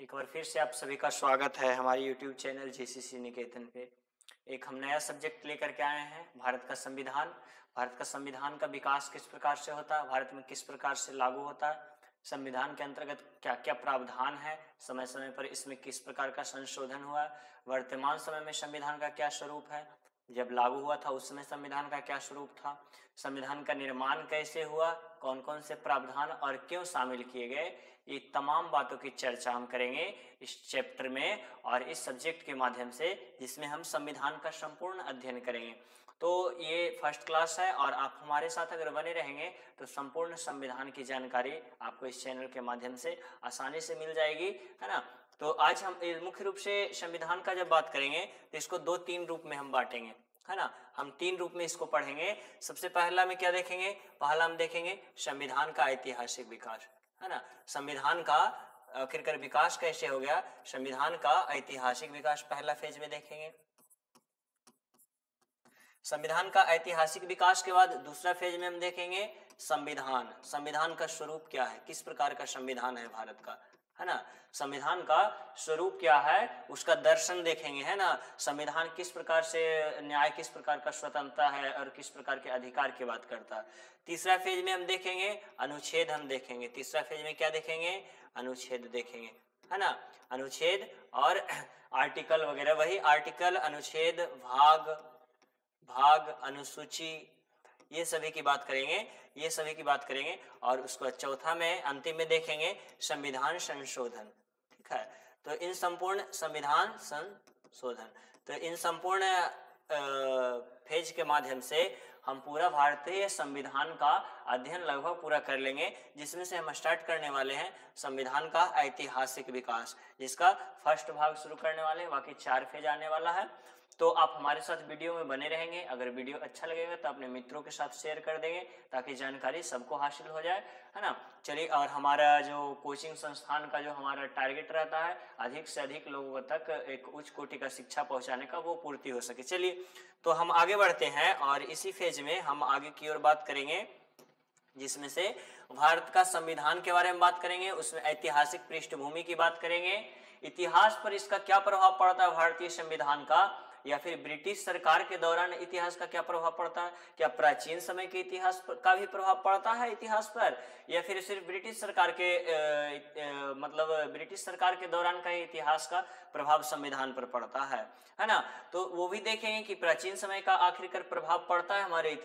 एक बार फिर से आप सभी का स्वागत है हमारे YouTube चैनल जीसीसी निकेतन पे। एक हम नया सब्जेक्ट लेकर के आए हैं, भारत का संविधान। भारत का संविधान का विकास किस प्रकार से होता है, भारत में किस प्रकार से लागू होता है, संविधान के अंतर्गत क्या क्या प्रावधान है, समय समय पर इसमें किस प्रकार का संशोधन हुआ, वर्तमान समय में संविधान का क्या स्वरूप है, जब लागू हुआ था उस समय संविधान का क्या स्वरूप था, संविधान का निर्माण कैसे हुआ, कौन कौन से प्रावधान और क्यों शामिल किए गए, ये तमाम बातों की चर्चा हम करेंगे इस चैप्टर में और इस सब्जेक्ट के माध्यम से, जिसमें हम संविधान का संपूर्ण अध्ययन करेंगे। तो ये फर्स्ट क्लास है और आप हमारे साथ अगर बने रहेंगे तो संपूर्ण संविधान की जानकारी आपको इस चैनल के माध्यम से आसानी से मिल जाएगी, है ना। तो आज हम मुख्य रूप से संविधान का जब बात करेंगे तो इसको दो तीन रूप में हम बांटेंगे, है ना। हम तीन रूप में इसको पढ़ेंगे। सबसे पहला में क्या देखेंगे, पहला हम देखेंगे संविधान का ऐतिहासिक विकास, है ना। संविधान का आखिरकार विकास कैसे हो गया, संविधान का ऐतिहासिक विकास पहला फेज में देखेंगे। संविधान का ऐतिहासिक विकास के बाद दूसरा फेज में हम देखेंगे संविधान, संविधान का स्वरूप क्या है, किस प्रकार का संविधान है भारत का, है ना। संविधान का स्वरूप क्या है उसका दर्शन देखेंगे, है ना। संविधान किस प्रकार से, न्याय किस प्रकार का स्वतंत्रता है और किस प्रकार के अधिकार की बात करता है। तीसरा फेज में हम देखेंगे अनुच्छेद, हम देखेंगे तीसरा फेज में क्या देखेंगे, अनुच्छेद देखेंगे, है ना। अनुच्छेद और आर्टिकल वगैरह, वही आर्टिकल, अनुच्छेद, भाग, अनुसूची, ये सभी की बात करेंगे, ये सभी की बात करेंगे। और उसको चौथा में अंतिम में देखेंगे संविधान संशोधन, ठीक है। तो इन संपूर्ण संविधान संशोधन, तो इन संपूर्ण फेज के माध्यम से हम पूरा भारतीय संविधान का अध्ययन लगभग पूरा कर लेंगे, जिसमें से हम स्टार्ट करने वाले हैं संविधान का ऐतिहासिक विकास, जिसका फर्स्ट भाग शुरू करने वाले हैं, बाकी 4 फेज आने वाला है। तो आप हमारे साथ वीडियो में बने रहेंगे। अगर वीडियो अच्छा लगेगा तो अपने मित्रों के साथ शेयर कर देंगे ताकि जानकारी सबको हासिल हो जाए, है ना। चलिए, और हमारा जो कोचिंग संस्थान का जो हमारा टारगेट रहता है अधिक से अधिक लोगों तक एक उच्च कोटि का शिक्षा पहुंचाने का, वो पूर्ति हो सके। चलिए, तो हम आगे बढ़ते हैं और इसी फेज में हम आगे की ओर बात करेंगे, जिसमें से भारत का संविधान के बारे में बात करेंगे, उसमें ऐतिहासिक पृष्ठभूमि की बात करेंगे, इतिहास पर इसका क्या प्रभाव पड़ता है भारतीय संविधान का, या फिर ब्रिटिश सरकार के दौरान इतिहास का क्या प्रभाव पड़ता है, क्या प्राचीन समय के इतिहास का भी प्रभाव पड़ता है इतिहास पर, या फिर सिर्फ ब्रिटिश सरकार के मतलब ब्रिटिश सरकार के दौरान का इतिहास का प्रभाव संविधान पर पड़ता है ना। तो वो भी देखेंगे कि प्राचीन समय का आखिरकार प्रभाव पड़ता है हमारे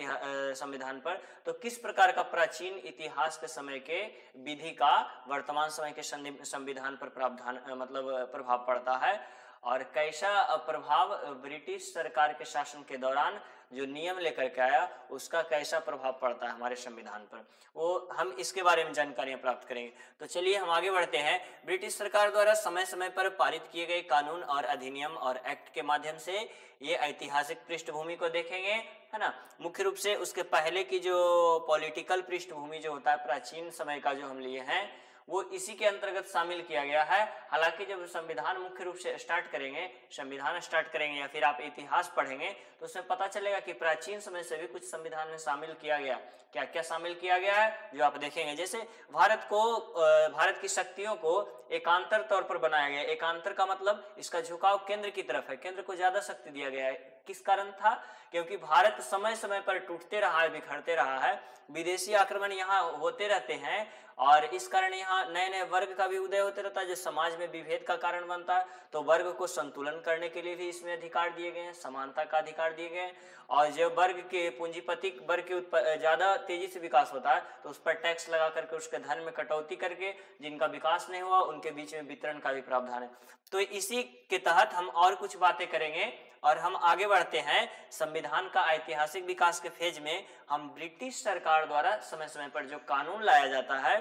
संविधान पर, तो किस प्रकार का प्राचीन इतिहास के समय के विधि का वर्तमान समय के संविधान पर प्रावधान मतलब प्रभाव पड़ता है, और कैसा प्रभाव ब्रिटिश सरकार के शासन के दौरान जो नियम लेकर के आया उसका कैसा प्रभाव पड़ता है हमारे संविधान पर, वो हम इसके बारे में जानकारियां प्राप्त करेंगे। तो चलिए हम आगे बढ़ते हैं। ब्रिटिश सरकार द्वारा समय समय पर पारित किए गए कानून और अधिनियम और एक्ट के माध्यम से ये ऐतिहासिक पृष्ठभूमि को देखेंगे, है ना। मुख्य रूप से उसके पहले की जो पॉलिटिकल पृष्ठभूमि जो होता है प्राचीन समय का जो हम लिए हैं, वो इसी के अंतर्गत शामिल किया गया है। हालांकि जब संविधान मुख्य रूप से स्टार्ट करेंगे, संविधान स्टार्ट करेंगे या फिर आप इतिहास पढ़ेंगे तो उसमें पता चलेगा कि प्राचीन समय से भी कुछ संविधान में शामिल किया गया। क्या क्या शामिल किया गया है जो आप देखेंगे, जैसे भारत की शक्तियों को एकांतर तौर पर बनाया गया। एकांतर का मतलब इसका झुकाव केंद्र की तरफ है, केंद्र को ज्यादा शक्ति दिया गया है। किस कारण था, क्योंकि भारत समय समय पर टूटते रहा है, बिखरते रहा है, विदेशी आक्रमण यहाँ होते रहते हैं और इस कारण यहाँ नए नए वर्ग का भी उदय होते रहता है जो समाज में विभेद का कारण बनता है। तो वर्ग को संतुलन करने के लिए भी इसमें अधिकार दिए गए हैं, समानता का अधिकार दिए गए हैं। और जो वर्ग के पूंजीपति वर्ग के ज्यादा तेजी से विकास होता है तो उस पर टैक्स लगा करके उसके धन में कटौती करके जिनका विकास नहीं हुआ उनके बीच में वितरण का भी प्रावधान है। तो इसी के तहत हम और कुछ बातें करेंगे और हम आगे बढ़ते हैं। संविधान का ऐतिहासिक विकास के फेज में हम ब्रिटिश सरकार द्वारा समय समय पर जो कानून लाया जाता है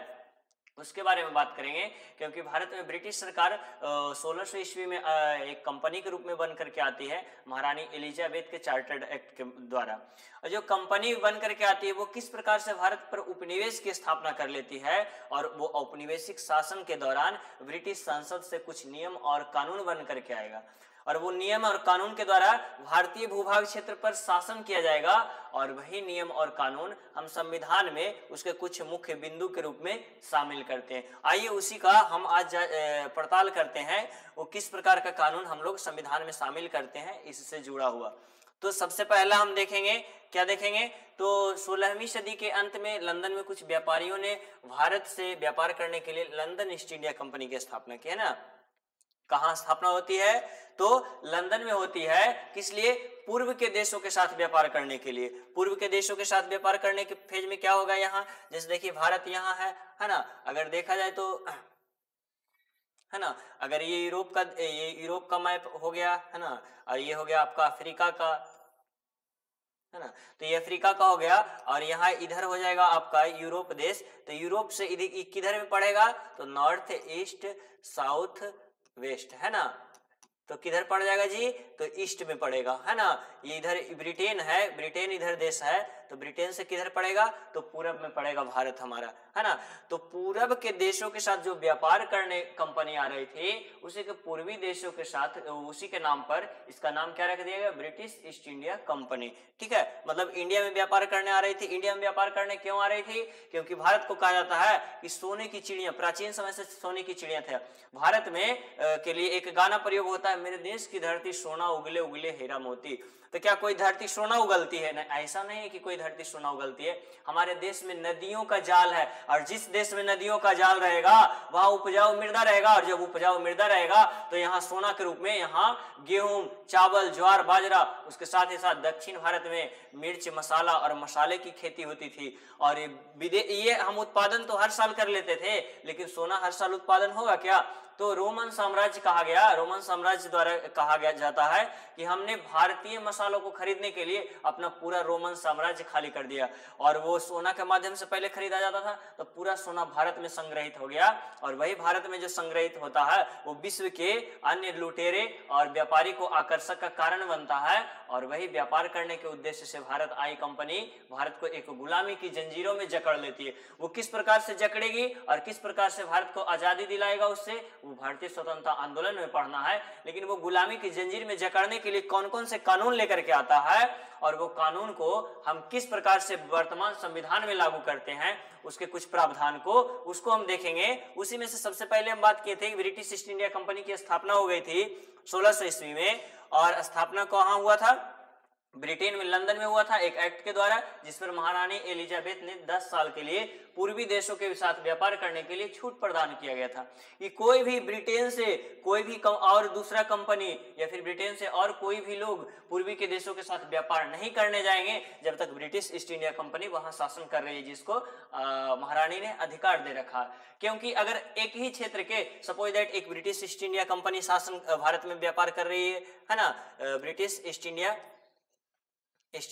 उसके बारे में बात करेंगे, क्योंकि भारत में ब्रिटिश सरकार 1600 ईस्वी में एक कंपनी के रूप में बन करके आती है महारानी एलिजाबेथ के चार्टर्ड एक्ट के द्वारा। और जो कंपनी बन करके आती है वो किस प्रकार से भारत पर उपनिवेश की स्थापना कर लेती है, और वो औपनिवेशिक शासन के दौरान ब्रिटिश संसद से कुछ नियम और कानून बन करके आएगा। और वो नियम और कानून के द्वारा भारतीय भूभाग क्षेत्र पर शासन किया जाएगा और वही नियम और कानून हम संविधान में उसके कुछ मुख्य बिंदु के रूप में शामिल करते हैं। आइए उसी का हम आज पड़ताल करते हैं, वो किस प्रकार का कानून हम लोग संविधान में शामिल करते हैं इससे जुड़ा हुआ। तो सबसे पहला हम देखेंगे, क्या देखेंगे, तो 16वीं सदी के अंत में लंदन में कुछ व्यापारियों ने भारत से व्यापार करने के लिए लंदन ईस्ट इंडिया कंपनी की स्थापना की है ना। कहाँ स्थापना होती है, तो लंदन में होती है। किस लिए, पूर्व के देशों के साथ व्यापार करने के लिए। पूर्व के देशों के साथ व्यापार करने के फेज में क्या होगा, यहाँ जैसे देखिए भारत यहाँ है ना, अगर देखा जाए तो है ना, अगर ये यूरोप का मैप हो गया है ना, और ये हो गया आपका अफ्रीका का है ना, तो ये अफ्रीका का हो गया और यहाँ इधर हो जाएगा आपका यूरोप देश। तो यूरोप से इधर किधर में पड़ेगा, तो नॉर्थ ईस्ट साउथ वेस्ट है ना, तो किधर पड़ जाएगा जी, तो ईस्ट में पड़ेगा है ना। ये इधर ब्रिटेन है, ब्रिटेन इधर देश है, तो ब्रिटेन से किधर पड़ेगा, तो पूरब में पड़ेगा भारत हमारा है ना। तो पूरब के देशों के साथ जो व्यापार करने कंपनी आ रही थी, उसी के पूर्वी देशों के साथ उसी के नाम पर इसका नाम क्या रख दिया गया, ब्रिटिश ईस्ट इंडिया कंपनी। ठीक है, मतलब इंडिया में व्यापार करने आ रही थी। इंडिया में व्यापार करने क्यों आ रही थी, क्योंकि भारत को कहा जाता है कि सोने की चिड़िया, प्राचीन समय से सोने की चिड़िया थे। भारत में के लिए एक गाना प्रयोग होता है, मेरे देश की धरती सोना उगले उगले हीरा मोती। तो क्या कोई धरती सोना उगलती है, नहीं, ऐसा नहीं है कि कोई धरती सोना उगलती है। हमारे देश में नदियों का जाल है, और जिस देश में नदियों का जाल रहेगा वहां उपजाऊ मृदा रहेगा, और जब उपजाऊ मृदा रहेगा तो यहाँ सोना के रूप में यहाँ गेहूं, चावल, ज्वार, बाजरा, उसके साथ ही साथ दक्षिण भारत में मिर्च, मसाला और मसाले की खेती होती थी। और ये हम उत्पादन तो हर साल कर लेते थे, लेकिन सोना हर साल उत्पादन होगा क्या। तो रोमन साम्राज्य कहा गया, रोमन साम्राज्य द्वारा कहा गया जाता है कि हमने भारतीय मसालों को खरीदने के लिए अपना पूरा रोमन साम्राज्य खाली कर दिया, और वो सोना के माध्यम से पहले खरीदा जाता था, तो पूरा सोना भारत में संग्रहित हो गया। और वही भारत में जो संग्रहित होता है वो विश्व के अन्य लुटेरे और व्यापारी को आकर्षक का कारण बनता है, और वही व्यापार करने के उद्देश्य से भारत आई कंपनी भारत को एक गुलामी की जंजीरों में जकड़ लेती है। वो किस प्रकार से जकड़ेगी और किस प्रकार से भारत को आजादी दिलाएगा, उससे वो भारतीय स्वतंत्रता आंदोलन में पढ़ना है। लेकिन वो गुलामी की जंजीर में जकड़ने के लिए कौन कौन से कानून लेकर के आता है, और वो कानून को हम किस प्रकार से वर्तमान संविधान में लागू करते हैं, उसके कुछ प्रावधान को उसको हम देखेंगे। उसी में से सबसे पहले हम बात किए थे कि ब्रिटिश ईस्ट इंडिया कंपनी की स्थापना हो गई थी 1600 ईस्वी में, और स्थापना कहाँ हुआ था, ब्रिटेन में लंदन में हुआ था एक एक्ट के द्वारा, जिस पर महारानी एलिजाबेथ ने 10 साल के लिए पूर्वी देशों के साथ व्यापार करने के लिए छूट प्रदान किया गया था कि कोई भी ब्रिटेन से कोई भी और दूसरा कंपनी या फिर ब्रिटेन से और कोई भी लोग पूर्वी के देशों के साथ व्यापार नहीं करने जाएंगे जब तक ब्रिटिश ईस्ट इंडिया कंपनी वहां शासन कर रही है, जिसको महारानी ने अधिकार दे रखा। क्योंकि अगर एक ही क्षेत्र के सपोज दैट एक ब्रिटिश ईस्ट इंडिया कंपनी शासन भारत में व्यापार कर रही है ना, ब्रिटिश ईस्ट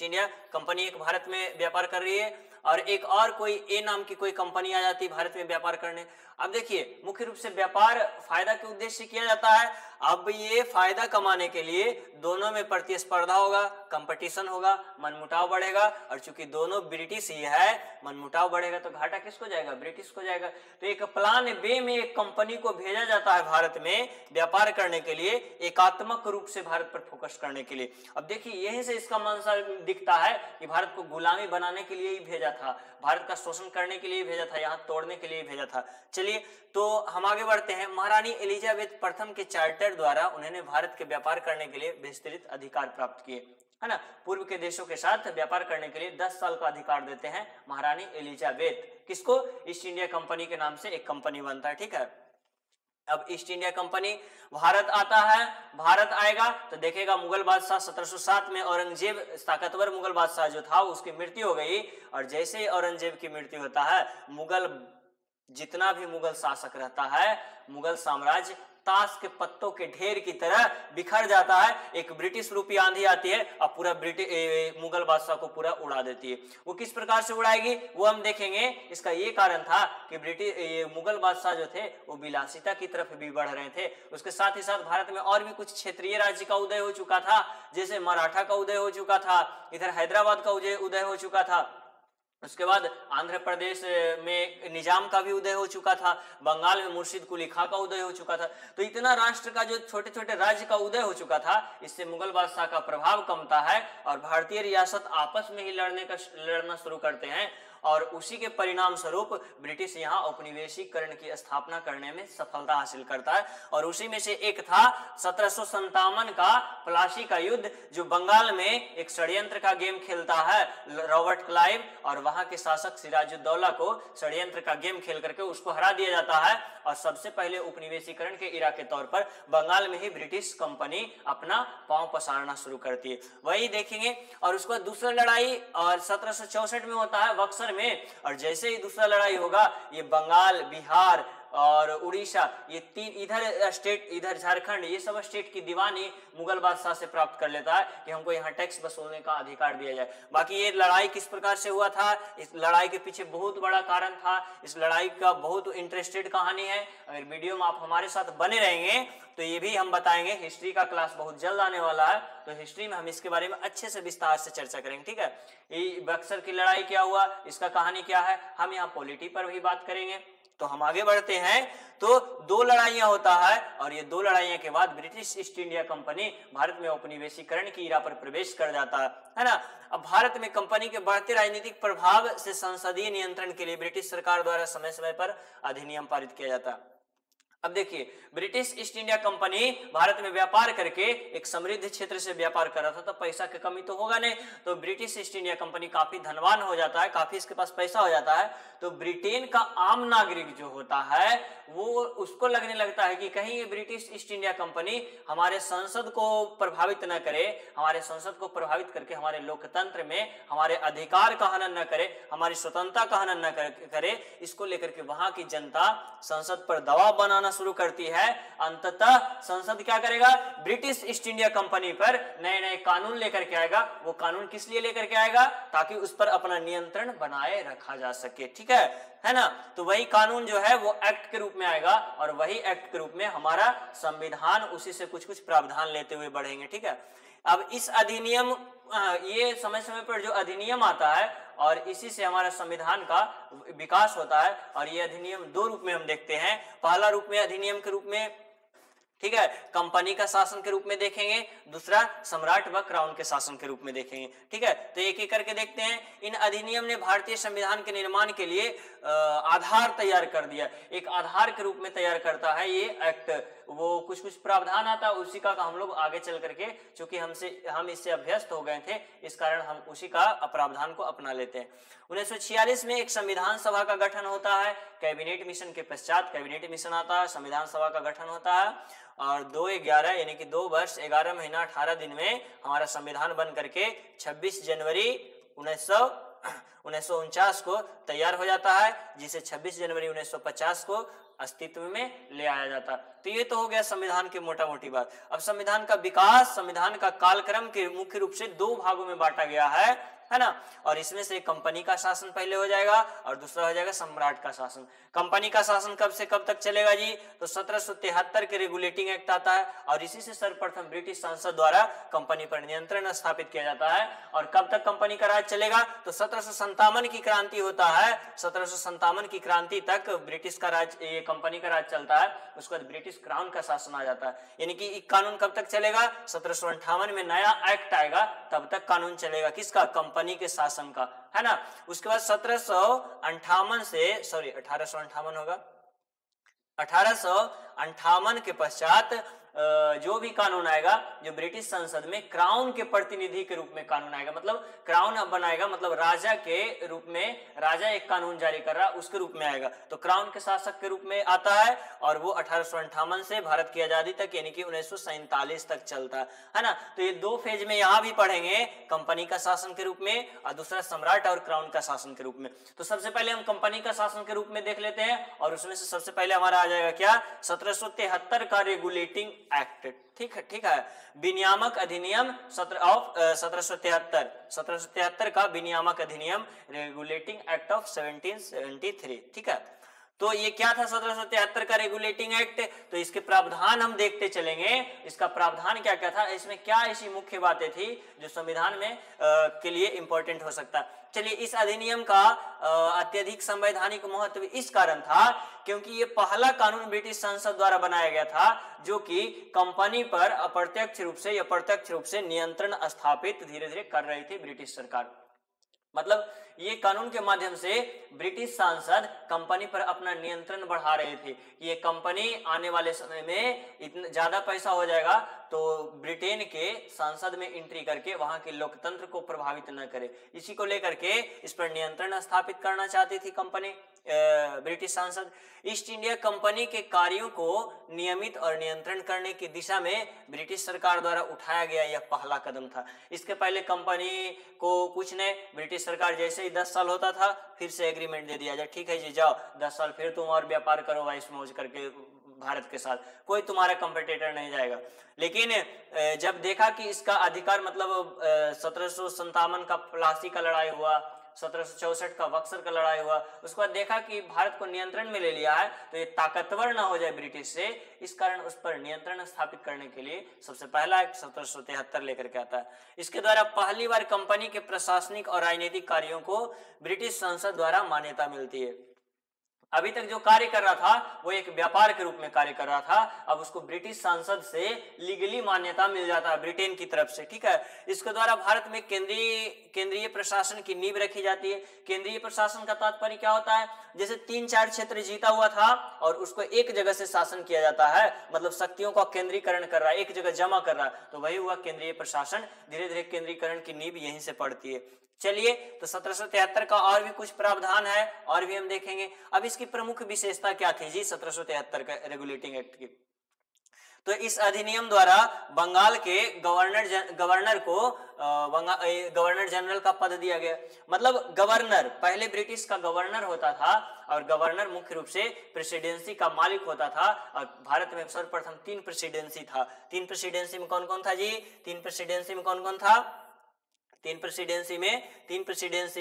इंडिया कंपनी एक भारत में व्यापार कर रही है, और एक और कोई ए नाम की कोई कंपनी आ जाती है भारत में व्यापार करने। अब देखिए मुख्य रूप से व्यापार फायदा के उद्देश्य से किया जाता है। अब ये फायदा कमाने के लिए दोनों में प्रतिस्पर्धा होगा, कंपटीशन होगा, मनमुटाव बढ़ेगा, और चूंकि दोनों ब्रिटिश ही है, मनमुटाव बढ़ेगा तो घाटा किसको जाएगा, ब्रिटिश को जाएगा। तो एक प्लान बे में एक कंपनी को भेजा जाता है भारत में व्यापार करने के लिए, एकात्मक रूप से भारत पर फोकस करने के लिए। अब देखिए यहीं से इसका मंशा दिखता है कि भारत को गुलामी बनाने के लिए ही भेजा था, भारत का शोषण करने के लिए भेजा था, यहाँ तोड़ने के लिए भेजा था। चलिए तो हम आगे बढ़ते हैं। महारानी एलिजाबेथ प्रथम के चार्टर द्वारा उन्होंने भारत के व्यापार करने के लिए विस्तृत अधिकार प्राप्त किए, है ना। पूर्व के देशों के साथ व्यापार करने के लिए 10 साल का अधिकार देते हैं महारानी एलिजाबेथ। किसको, ईस्ट इंडिया कंपनी के नाम से एक कंपनी बनता है, ठीक है। अब ईस्ट इंडिया कंपनी भारत आता है, भारत आएगा तो देखेगा मुगल बादशाह 1707 में औरंगजेब ताकतवर मुगल बादशाह जो था उसकी मृत्यु हो गई, और जैसे ही औरंगजेब की मृत्यु होता है जितना भी मुगल शासक रहता है, मुगल साम्राज्य ताश के पत्तों के ढेर की तरह बिखर जाता है। एक ब्रिटिश रूपी आंधी आती है और पूरा मुगल बादशाह को पूरा उड़ा देती है। वो किस प्रकार से उड़ाएगी वो हम देखेंगे। इसका ये कारण था कि मुगल बादशाह जो थे वो विलासिता की तरफ भी बढ़ रहे थे। उसके साथ ही साथ भारत में और भी कुछ क्षेत्रीय राज्य का उदय हो चुका था, जैसे मराठा का उदय हो चुका था, इधर हैदराबाद का उदय हो चुका था, उसके बाद आंध्र प्रदेश में निजाम का भी उदय हो चुका था, बंगाल में मुर्शिद कुली खां का उदय हो चुका था। तो इतना राष्ट्र का जो छोटे छोटे राज्य का उदय हो चुका था, इससे मुगल बादशाह का प्रभाव कमता है और भारतीय रियासत आपस में ही लड़ना शुरू करते हैं और उसी के परिणाम स्वरूप ब्रिटिश यहाँ औपनिवेशीकरण की स्थापना करने में सफलता हासिल करता है। और उसी में से एक था 1757 का प्लासी का युद्ध, जो बंगाल में एक षड्यंत्र का गेम खेलता है रॉबर्ट क्लाइव, और वहां के शासक सिराजुद्दौला को षड्यंत्र का गेम खेल करके उसको हरा दिया जाता है और सबसे पहले उपनिवेशीकरण के इरा के तौर पर बंगाल में ही ब्रिटिश कंपनी अपना पांव पसारना शुरू करती है। वही देखेंगे। और उसके बाद दूसरा लड़ाई और 1764 में होता है बक्सर में, और जैसे ही दूसरा लड़ाई होगा ये बंगाल, बिहार और उड़ीसा, ये तीन इधर स्टेट, इधर झारखंड, ये सब स्टेट की दीवानी मुगल बादशाह से प्राप्त कर लेता है कि हमको यहाँ टैक्स वसूलने का अधिकार दिया जाए। बाकी ये लड़ाई किस प्रकार से हुआ था, इस लड़ाई के पीछे बहुत बड़ा कारण था, इस लड़ाई का बहुत इंटरेस्टेड कहानी है। अगर वीडियो में आप हमारे साथ बने रहेंगे तो ये भी हम बताएंगे। हिस्ट्री का क्लास बहुत जल्द आने वाला है, तो हिस्ट्री में हम इसके बारे में अच्छे से विस्तार से चर्चा करेंगे, ठीक है। ये बक्सर की लड़ाई क्या हुआ, इसका कहानी क्या है, हम यहाँ पॉलिटी पर भी बात करेंगे। तो हम आगे बढ़ते हैं। तो दो लड़ाइयां होता है और ये दो लड़ाइयों के बाद British east India company Bharat में औपनिवेशीकरण की इरा पर प्रवेश कर जाता है ना। अब भारत में कंपनी के बढ़ते राजनीतिक प्रभाव से संसदीय नियंत्रण के लिए ब्रिटिश सरकार द्वारा समय समय पर अधिनियम पारित किया जाता है। अब देखिए, British east India company Bharat में व्यापार करके एक समृद्ध क्षेत्र से व्यापार कर रहा था, तो पैसा की कमी तो होगा नहीं, तो ब्रिटिश ईस्ट इंडिया कंपनी काफी धनवान हो जाता है, काफी इसके पास पैसा हो जाता है। तो ब्रिटेन का आम नागरिक जो होता है वो उसको लगने लगता है कि कहीं ये ब्रिटिश ईस्ट इंडिया कंपनी हमारे संसद को प्रभावित न करे, हमारे संसद को प्रभावित करके हमारे लोकतंत्र में हमारे अधिकार का हनन न करे, हमारी स्वतंत्रता का हनन न करे। इसको लेकर के वहां की जनता संसद पर दबाव बनाना शुरू करती है। अंततः संसद क्या करेगा, ब्रिटिश ईस्ट इंडिया कंपनी पर नए नए कानून लेकर के आएगा। वो कानून किस लिए लेकर के आएगा, ताकि उस पर अपना नियंत्रण बनाए रखा जा सके, ठीक है ना। तो वही कानून जो है वो एक्ट के रूप में आएगा और वही एक्ट के रूप में हमारा संविधान उसी से कुछ कुछ प्रावधान लेते हुए बढ़ेंगे, ठीक है। अब इस अधिनियम, ये समय समय पर जो अधिनियम आता है और इसी से हमारा संविधान का विकास होता है। और ये अधिनियम दो रूप में हम देखते हैं। पहला रूप में अधिनियम के रूप में, ठीक है, कंपनी का शासन के रूप में देखेंगे, दूसरा सम्राट व क्राउन के शासन के रूप में देखेंगे, ठीक है। तो एक एक करके देखते हैं। इन अधिनियम ने भारतीय संविधान के निर्माण के लिए आधार तैयार कर दिया, एक आधार के रूप में तैयार करता है ये एक्ट। वो कुछ कुछ प्रावधान आता है, उसी का हम लोग आगे चल करके, चूंकि हम इससे अभ्यस्त हो गए थे, इस कारण हम उसी का प्रावधान को अपना लेते हैं। 1946 में एक संविधान सभा का गठन होता है। कैबिनेट मिशन के पश्चात कैबिनेट मिशन आता है, संविधान सभा का गठन होता है और 2/11 यानी कि 2 वर्ष 11 महीना 18 दिन में हमारा संविधान बन करके 26 जनवरी 1949 को तैयार हो जाता है, जिसे 26 जनवरी 1950 को अस्तित्व में ले आया जाता। तो ये तो हो गया संविधान की मोटा मोटी बात। अब संविधान का विकास, संविधान का कालक्रम के मुख्य रूप से दो भागों में बांटा गया है ना। और इसमें से कंपनी का शासन पहले हो जाएगा और दूसरा हो जाएगा सम्राट का शासन। कंपनी का शासन कब से कब तक चलेगा जी, तो 1773 के रेगुलेटिंग एक्ट आता है और इसी से सर्वप्रथम ब्रिटिश संसद द्वारा कंपनी पर नियंत्रण स्थापित किया जाता है। और कब तक कंपनी का राज चलेगा, तो 1757 की क्रांति होता है, 1757 की क्रांति तक ब्रिटिश का राज, ये कंपनी का राज चलता है। उसके बाद ब्रिटिश क्राउन का शासन आ जाता है। यानी कि कानून कब तक चलेगा, 1758 में नया एक्ट आएगा, तब तक कानून चलेगा किसका, कंपनी के शासन का, है ना। उसके बाद 1758 से 1858 होगा, 1858 के पश्चात जो भी कानून आएगा, जो ब्रिटिश संसद में क्राउन के प्रतिनिधि के रूप में कानून आएगा, मतलब क्राउन अब बनाएगा, मतलब राजा के रूप में, राजा एक कानून जारी कर रहा उसके रूप में आएगा, तो क्राउन के शासक के रूप में आता है। और वो 1858 से भारत की आजादी तक यानी कि 1947 तक चलता है ना। तो ये दो फेज में यहाँ भी पढ़ेंगे, कंपनी का शासन के रूप में और दूसरा सम्राट और क्राउन का शासन के रूप में। तो सबसे पहले हम कंपनी का शासन के रूप में देख लेते हैं और उसमें से सबसे पहले हमारा आ जाएगा क्या, 1773 का रेगुलेटिंग एक्ट, ठीक है, विनियामक अधिनियम 1773 का विनियामक अधिनियम, रेगुलेटिंग एक्ट ऑफ 1773, ठीक है। तो ये क्या था 1773 का रेगुलेटिंग एक्ट, तो इसके प्रावधान हम देखते चलेंगे। इसका प्रावधान क्या क्या था, इसमें क्या ऐसी मुख्य बातें थी जो संविधान में के लिए इंपॉर्टेंट हो सकता है। चलिए, इस अधिनियम का अत्यधिक संवैधानिक महत्व इस कारण था क्योंकि ये पहला कानून ब्रिटिश संसद द्वारा बनाया गया था जो कि कंपनी पर अप्रत्यक्ष रूप से या प्रत्यक्ष रूप से नियंत्रण स्थापित धीरे धीरे कर रही थी ब्रिटिश सरकार। मतलब ये कानून के माध्यम से ब्रिटिश सांसद कंपनी पर अपना नियंत्रण बढ़ा रहे थे कि ये कंपनी आने वाले समय में इतना ज्यादा पैसा हो जाएगा तो ब्रिटेन के संसद में एंट्री करके वहां के लोकतंत्र को प्रभावित न करे। इसी को लेकर के इस पर नियंत्रण स्थापित करना चाहती थी कंपनी ब्रिटिश सांसद। ईस्ट इंडिया कंपनी के कार्यों को नियमित और नियंत्रण करने की दिशा में ब्रिटिश सरकार द्वारा उठाया गया यह पहला कदम था। इसके पहले कंपनी को कुछ ने ब्रिटिश सरकार जैसे ही 10 साल होता था फिर से एग्रीमेंट दे दिया जाए, ठीक है जी जाओ 10 साल फिर तुम और व्यापार करो वाइस मौज करके भारत के साथ, कोई तुम्हारा कंपटीटर नहीं जाएगा। लेकिन जब देखा कि इसका अधिकार मतलब 1757 का प्लासी का लड़ाई हुआ, 1764 का बक्सर का लड़ाई हुआ, उसके बाद देखा कि भारत को नियंत्रण में ले लिया है तो ये ताकतवर ना हो जाए ब्रिटिश से, इस कारण उस पर नियंत्रण स्थापित करने के लिए सबसे पहला एक्ट 1773 लेकर के आता है। इसके द्वारा पहली बार कंपनी के प्रशासनिक और राजनीतिक कार्यों को ब्रिटिश संसद द्वारा मान्यता मिलती है। अभी तक जो कार्य कर रहा था वो एक व्यापार के रूप में कार्य कर रहा था, अब उसको ब्रिटिश संसद से लीगली मान्यता मिल जाता है ब्रिटेन की तरफ से, ठीक है। इसके द्वारा भारत में केंद्रीय प्रशासन की नींव रखी जाती है। केंद्रीय प्रशासन का तात्पर्य क्या होता है, जैसे 3-4 क्षेत्र जीता हुआ था और उसको एक जगह से शासन किया जाता है, मतलब शक्तियों का केंद्रीकरण कर रहा है, एक जगह जमा कर रहा है, तो वही हुआ केंद्रीय प्रशासन। धीरे धीरे केंद्रीकरण की नींव यहीं से पड़ती है। चलिए, तो 1773 का और भी कुछ प्रावधान है और भी हम देखेंगे। अब इसकी प्रमुख विशेषता क्या थी जी 1773 का रेगुलेटिंग एक्ट की? तो इस अधिनियम द्वारा बंगाल के गवर्नर को गवर्नर जनरल का पद दिया गया। मतलब गवर्नर, पहले ब्रिटिश का गवर्नर होता था और गवर्नर मुख्य रूप से प्रेसिडेंसी का मालिक होता था। और भारत में सर्वप्रथम 3 प्रेसिडेंसी था। 3 प्रेसिडेंसी में कौन कौन था जी? 3 प्रेसिडेंसी में कौन कौन था? 3 प्रेसिडेंसी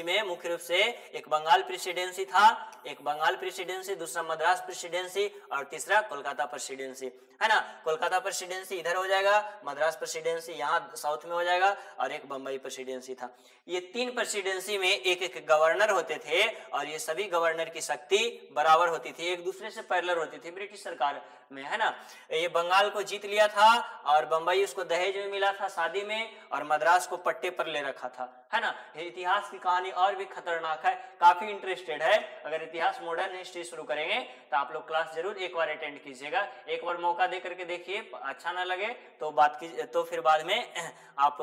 में मुख्य रूप से एक बंगाल प्रेसिडेंसी था, एक बंगाल प्रेसिडेंसी, दूसरा मद्रास प्रेसिडेंसी और तीसरा कोलकाता प्रेसिडेंसी, है ना। कोलकाता प्रेसिडेंसी इधर हो जाएगा, मद्रास प्रेसिडेंसी यहाँ साउथ में हो जाएगा और एक बंबई प्रेसिडेंसी था। ये 3 प्रेसिडेंसी में एक एक गवर्नर होते थे और ये सभी गवर्नर की शक्ति बराबर होती थी, एक दूसरे से पैरेलल होती थी ब्रिटिश सरकार में, है ना। ये बंगाल को जीत लिया था और बंबई उसको दहेज में मिला था शादी में और मद्रास को पट्टे पर ले रखा था, है ना। इतिहास की कहानी और भी खतरनाक है, काफी इंटरेस्टेड है। अगर इतिहास मॉडर्न हिस्ट्री शुरू करेंगे तो आप लोग क्लास जरूर एक बार अटेंड कीजिएगा, एक बार मौका दे करके देखिए, अच्छा ना लगे तो तो फिर बाद में आप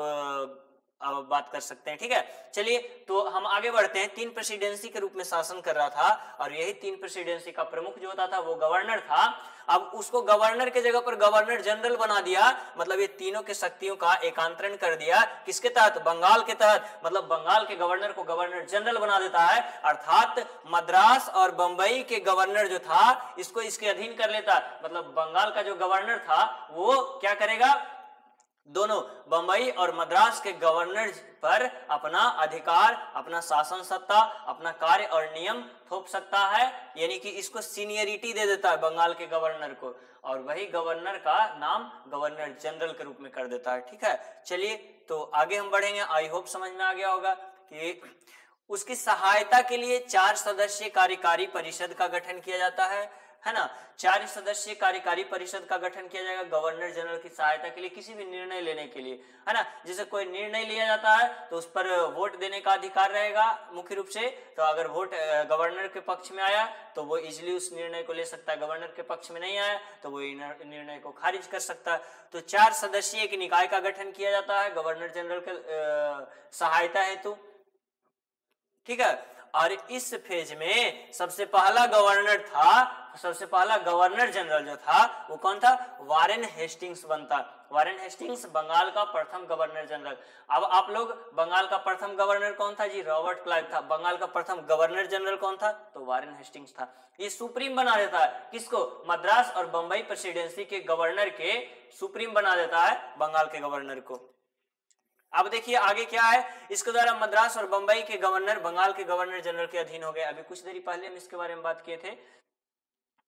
बात कर सकते हैं, ठीक है। चलिए, तो हम आगे बढ़ते हैं। 3 प्रेसिडेंसी के रूप में शासन कर रहा था और यही 3 प्रेसिडेंसी का प्रमुख जो होता था वो गवर्नर था। अब उसको गवर्नर के जगह पर गवर्नर जनरल बना दिया, मतलब ये तीनों के शक्तियों का एकांतरण कर दिया। किसके तहत? बंगाल के तहत। मतलब बंगाल के गवर्नर को गवर्नर जनरल बना देता है, अर्थात मद्रास और बंबई के गवर्नर जो था इसको इसके अधीन कर लेता। मतलब बंगाल का जो गवर्नर था वो क्या करेगा, दोनों बंबई और मद्रास के गवर्नर पर अपना अधिकार, अपना शासन सत्ता, अपना कार्य और नियम थोप सकता है, यानी कि इसको सीनियरिटी दे देता है बंगाल के गवर्नर को, और वही गवर्नर का नाम गवर्नर जनरल के रूप में कर देता है, ठीक है। चलिए, तो आगे हम बढ़ेंगे। आई होप समझ में आ गया होगा कि उसकी सहायता के लिए 4 सदस्यीय कार्यकारी परिषद का गठन किया जाता है ना। 4 सदस्यीय कार्यकारी परिषद का गठन किया जाएगा गवर्नर जनरल की सहायता के लिए, किसी भी निर्णय लेने के लिए, है ना। जैसे कोई निर्णय लिया जाता है तो उस पर वोट देने का अधिकार रहेगा मुख्य रूप से। तो अगर वोट गवर्नर के पक्ष में आया तो वो इजिली उस निर्णय को ले सकता है, गवर्नर के पक्ष में नहीं आया तो वो निर्णय को खारिज कर सकता है। तो 4 सदस्यीय एक निकाय का गठन किया जाता है गवर्नर जनरल के सहायता हेतु, ठीक है। और इस फेज में सबसे पहला गवर्नर जनरल जो था वो कौन था? वारेन हेस्टिंग्स बनता। वारेन हेस्टिंग्स बंगाल का प्रथम गवर्नर जनरल। अब आप लोग, बंगाल का प्रथम गवर्नर कौन था जी? रॉबर्ट क्लाइव था। बंगाल का प्रथम गवर्नर जनरल कौन था? तो वारेन हेस्टिंग्स था। ये सुप्रीम बना देता है किसको? मद्रास और बंबई प्रेसिडेंसी के गवर्नर के सुप्रीम बना देता है बंगाल के गवर्नर को। अब देखिए आगे क्या है, इसके द्वारा मद्रास और बंबई के गवर्नर बंगाल के गवर्नर जनरल के अधीन हो गए। अभी कुछ देरी पहले हम इसके बारे में बात किए थे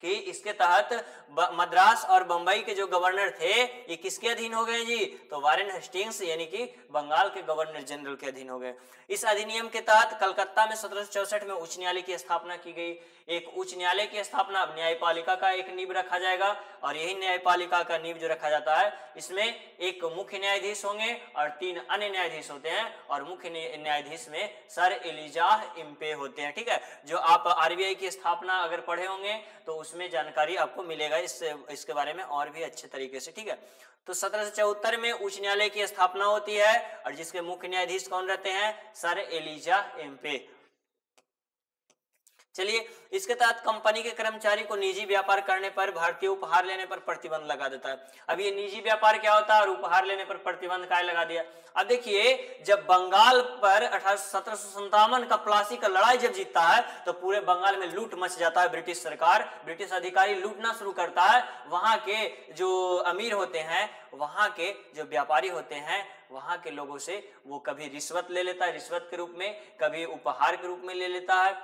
कि इसके तहत मद्रास और बंबई के जो गवर्नर थे ये किसके अधीन हो गए जी, तो वारेन हेस्टिंग्स यानी कि बंगाल के गवर्नर जनरल के अधीन हो गए। इस अधिनियम के तहत कलकत्ता में 1764 में उच्च न्यायालय की स्थापना की गई। एक उच्च न्यायालय की स्थापना, अब न्यायपालिका का एक नींव रखा जाएगा और यही न्यायपालिका का नींव जो रखा जाता है इसमें एक मुख्य न्यायाधीश होंगे और 3 अन्य न्यायाधीश होते हैं और मुख्य न्यायाधीश में सर एलिजाह इम्पे होते हैं। ठीक है, जो आप आरबीआई की स्थापना अगर पढ़े होंगे तो उसमें जानकारी आपको मिलेगा इसके बारे में और भी अच्छे तरीके से। ठीक है, तो 1774 में उच्च न्यायालय की स्थापना होती है और जिसके मुख्य न्यायाधीश कौन रहते हैं, सर एलिजाह इम्पे। चलिए, इसके तहत कंपनी के कर्मचारी को निजी व्यापार करने पर, भारतीय उपहार लेने पर प्रतिबंध लगा देता है। अब ये निजी व्यापार क्या होता है और उपहार लेने पर प्रतिबंध काय लगा दिया। अब देखिए, जब बंगाल पर 1757 का प्लासी का लड़ाई जब जीतता है तो पूरे बंगाल में लूट मच जाता है। ब्रिटिश सरकार, ब्रिटिश अधिकारी लूटना शुरू करता है। वहां के जो अमीर होते हैं, वहां के जो व्यापारी होते हैं, वहां के लोगों से वो कभी रिश्वत ले लेता है, रिश्वत के रूप में, कभी उपहार के रूप में ले लेता है।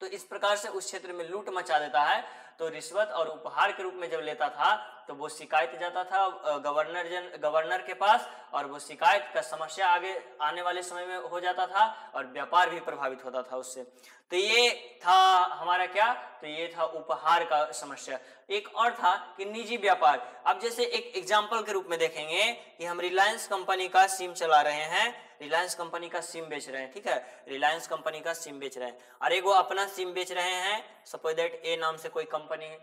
तो इस प्रकार से उस क्षेत्र में लूट मचा देता है। तो रिश्वत और उपहार के रूप में जब लेता था तो वो शिकायत जाता था गवर्नर के पास और वो शिकायत का समस्या आगे आने वाले समय में हो जाता था और व्यापार भी प्रभावित होता था उससे। तो ये था हमारा क्या, तो ये था उपहार का समस्या। एक और था कि निजी व्यापार। अब जैसे एक एग्जाम्पल के रूप में देखेंगे कि हम रिलायंस कंपनी का सिम चला रहे हैं, रिलायंस कंपनी का सिम बेच रहे हैं। ठीक है, रिलायंस कंपनी का सिम बेच रहे हैं और एक वो अपना सिम बेच रहे हैं, सपोज दैट ए नाम से कोई कंपनी है।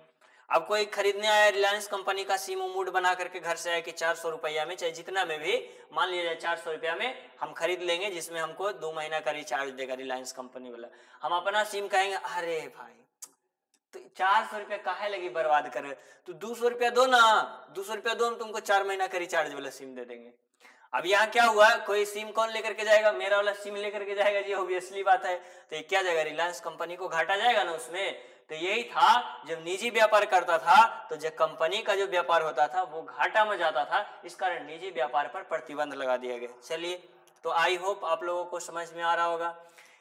अब कोई खरीदने आया रिलायंस कंपनी का सिम मूड बना करके घर से आया कि 400 रुपया में, चाहे जितना में भी, मान लिया जाए 400 रुपया में हम खरीद लेंगे, जिसमें हमको 2 महीना का रिचार्ज देगा रिलायंस कंपनी वाला। हम अपना सिम कहेंगे अरे भाई तो 400 रुपया काहे लगी बर्बाद कर, तो 200 रुपया दो ना, 200 रुपया दो, हम तुमको 4 महीना का रिचार्ज वाला सिम दे देंगे। अब यहाँ क्या हुआ, कोई सिम कौन लेकर के जाएगा, मेरा वाला सिम लेकर के जाएगा जी, ऑब्वियसली बात है। तो ये क्या जाएगा, रिलायंस कंपनी को घाटा जाएगा ना उसमें। तो यही था, जब निजी व्यापार करता था तो जब कंपनी का जो व्यापार होता था वो घाटा में जाता था, इस कारण निजी व्यापार पर प्रतिबंध लगा दिया गया। चलिए, तो आई होप आप लोगों को समझ में आ रहा होगा।